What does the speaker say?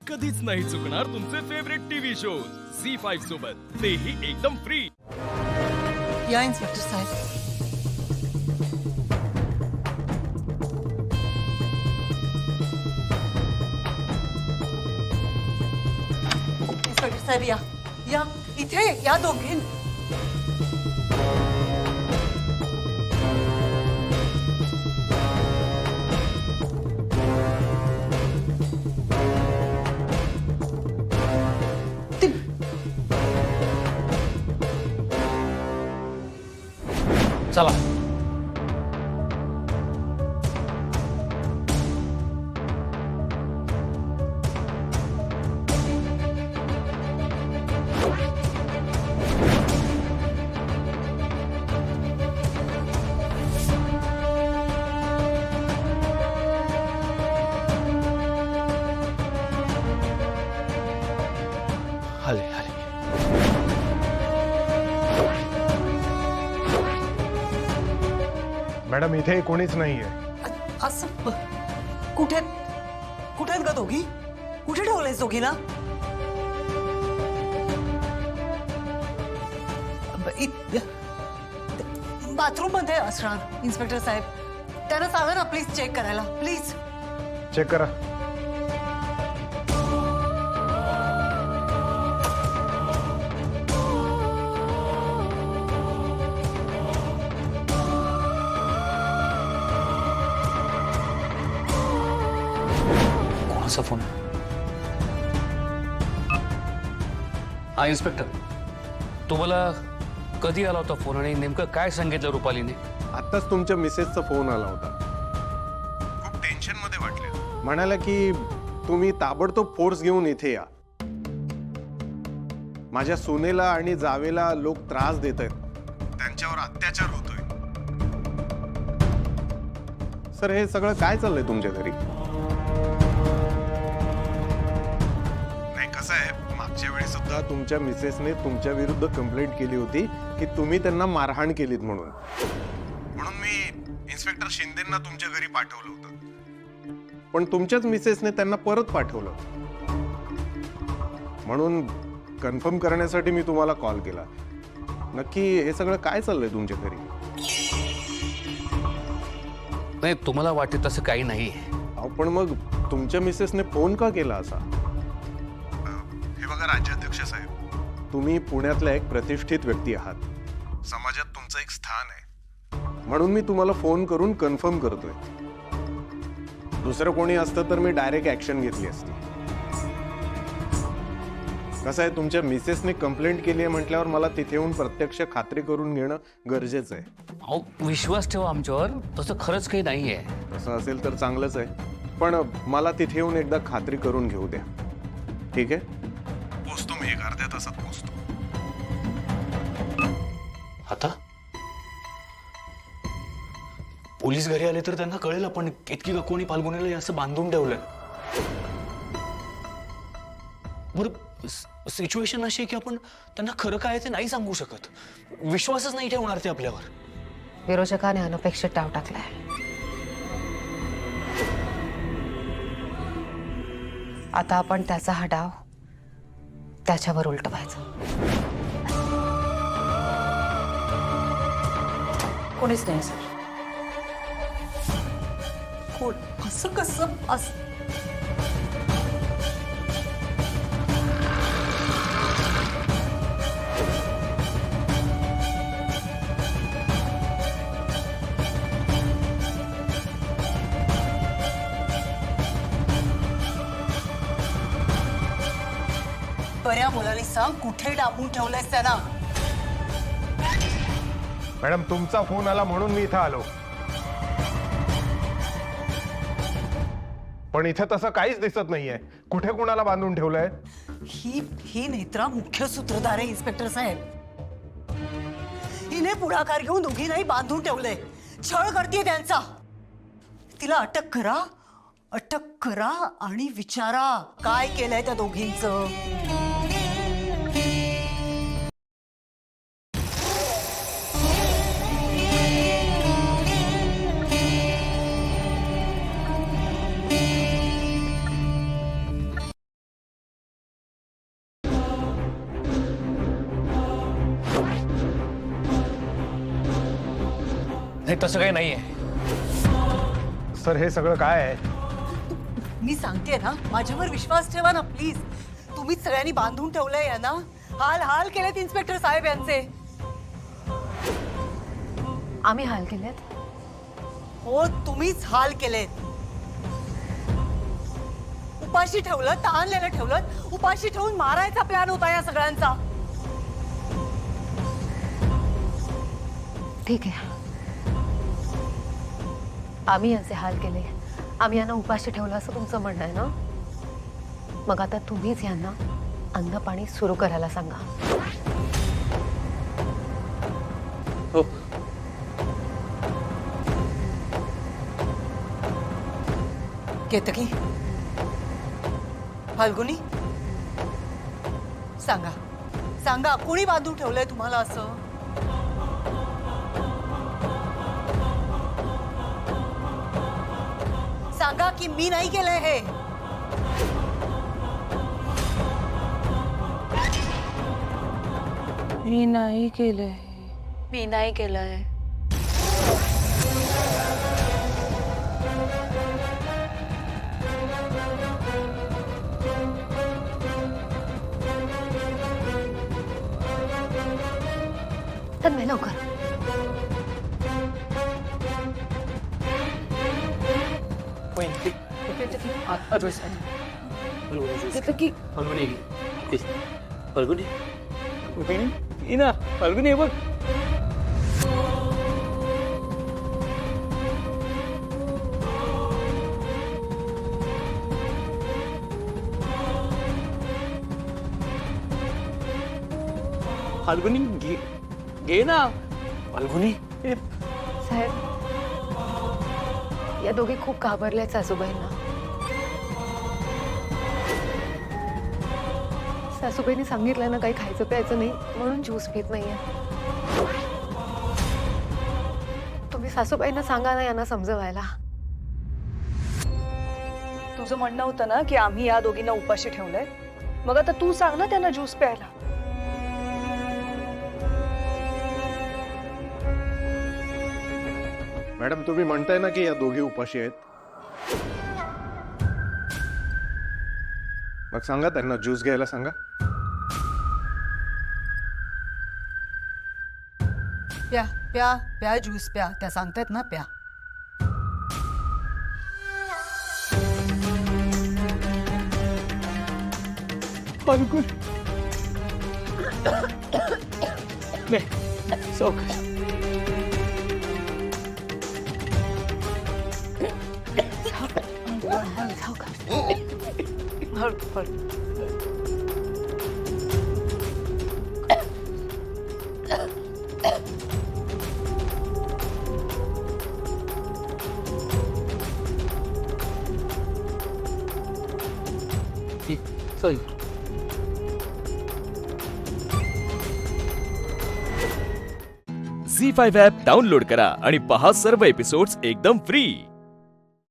कधीच नाही चुकणार तुमचे फेवरेट टीव्ही शोज झी5 सोबत, तेही एकदम फ्री। या इन्स्पेक्टर साहेब, इन्स्पेक्टर साहेब या इथे या दोघीं। चला हले हले मॅडम इथे कोणीच नाहीये। असं कुठे कुठे आहेत ग दोघी? कुठे ठेवलेस दोघीला? बाथरूम मध्ये असणार इन्स्पेक्टर साहेब। त्यांना सांगा ना प्लीज चेक करायला, प्लीज चेक करा। कोणाचा फोन? हा इन्स्पेक्टर, तुम्हाला कधी आला होता फोन आणि नेमकं काय सांगितलं रुपालीने? आताच तुमच्या मिसेसचा फोन आला होता। खूप टेन्शन मध्ये वाटले। म्हणाला की तुम्ही ताबडतोब फोर्स घेऊन इथे या। माझ्या सुनेला आणि जावेला लोक त्रास देत आहेत, त्यांच्यावर अत्याचार होतोय। सर हे सगळं काय चाललंय तुमच्या घरी? नाही कसं आहे, मागच्या वेळी सुद्धा तुमच्या मिसेसने तुमच्या विरुद्ध कंप्लेंट केली होती की तुम्ही त्यांना मारहाण केलीत म्हणून मी इन्स्पेक्टर शिंदेंना तुमच्या घरी पाठवलं होतं, पण तुमच्याच मिसेसने त्यांना परत पाठवलं। म्हणून कन्फर्म करण्यासाठी मी तुम्हाला कॉल केला। नक्की हे सगळं काय चाललंय तुमच्या घरी? नाही, तुम्हाला वाटते तसं काही नाही। पण मग तुमच्या मिसेसने फोन का केला असा? हे बघा राज्याध्यक्ष साहेब, तुम्ही पुण्यातला एक प्रतिष्ठित व्यक्ती आहात, समाजात तुमचं एक स्थान आहे, म्हणून मी तुम्हाला फोन करून कन्फर्म करतोय। दुसरं कोणी असतं तर मी डायरेक्ट ऍक्शन घेतली असती। कसं आहे, तुमच्या मिसेसने कंप्लेंट केली आहे म्हटल्यावर मला तिथे येऊन प्रत्यक्ष खात्री करून घेणं गरजेचं आहे। अहो, विश्वास ठेवा आमच्यावर, तसं खरंच काही नाहीये। तसं असेल तर चांगलंच आहे, पण मला तिथे येऊन एकदा खात्री करून घेऊ द्या, ठीक आहे? पोचतो मी, एक अर्ध्या तासात पोचतो। आता पोलीस घरी आले तर त्यांना कळेल आपण इतकी का कोणी फाल्गुनीला असं बांधून ठेवलंय। बरं, सिच्युएशन अशी आहे की आपण त्यांना खरं काय ते नाही सांगू शकत, विश्वासच नाही ठेवणार ते आपल्यावर। विरोचकाने अनपेक्षित डाव टाकलाय। आता आपण त्याचा हा डाव त्याच्यावर उलटवायचा। कोणीच नाही सर। कोण? असं कसं? बऱ्या मुलाने सांग, कुठे डांबून ठेवलंयस त्यांना? मॅडम तुमचा फोन आला म्हणून मी इथं आलो, पण इथे तसं काहीच दिसत नाहीये। कुठे कोणाला बांधून ठेवलंय? ही नेत्रा मुख्य सूत्रधार आहे इन्स्पेक्टर साहेब। हिने पुढाकार घेऊन दोघींनाही बांधून ठेवलंय, छळ करते त्यांचा। तिला अटक करा आणि विचारा काय केलंय त्या दोघींचं। नाही तसं काही नाहीये. सर हे सगळं काय आहे? मी सांगते ना, माझ्यावर विश्वास ठेवा ना प्लीज. तुम्हीच सगळ्यांनी बांधून ठेवलंय यांना. हाल हाल केलेत इन्स्पेक्टर साहेब यांचे. आम्ही हाल केलेत. हो, तुम्हीच हाल केलेत. उपाशी ठेवलं, ताणलेलं ठेवलं. उपाशी ठेवून मारायचा प्लॅन होता या सगळ्यांचा. ठीक आहे, आम्ही यांचे हाल केले, आम्ही यांना उपाशी ठेवलं असं तुमचं म्हणणं आहे ना? मग आता तुम्हीच यांना अन्न पाणी सुरू करायला सांगा. हो. केतकी, फाल्गुनी, सांगा सांगा, कोणी बांधून ठेवलंय तुम्हाला असं? सांगा की मी नाही केलंय हे. मी नाही केलंय. मी नाही केलंय. तन्मय लवकर. फाल्गुनी बघ. फाल्गुनी घे ना. फाल्गुनी साहेब, या दोघी खूप घाबरल्यात सासूबाईंना. सासूबाईंनी सांगितलं ना काही खायचं प्यायचं नाही म्हणून ज्यूस पित नाहीये. तुम्ही सासूबाईंना सांगा ना यांना समजवायला. तुझं म्हणणं होतं ना की आम्ही या दोघींना उपाशी ठेवलंय, मग आता तू सांग ना त्यांना ज्यूस प्यायला. मॅडम तुम्ही म्हणताय ना की या दोघी उपाशी आहेत, मग सांगा त्यांना ज्यूस घ्यायला सांगा. प्या प्या प्या, ज्यूस प्या. त्या सांगतायत ना, प्या. फाल्गुन नाही सावकाश. सॉरी. झी5 ॲप डाउनलोड करा आणि पहा सर्व एपिसोड्स एकदम फ्री.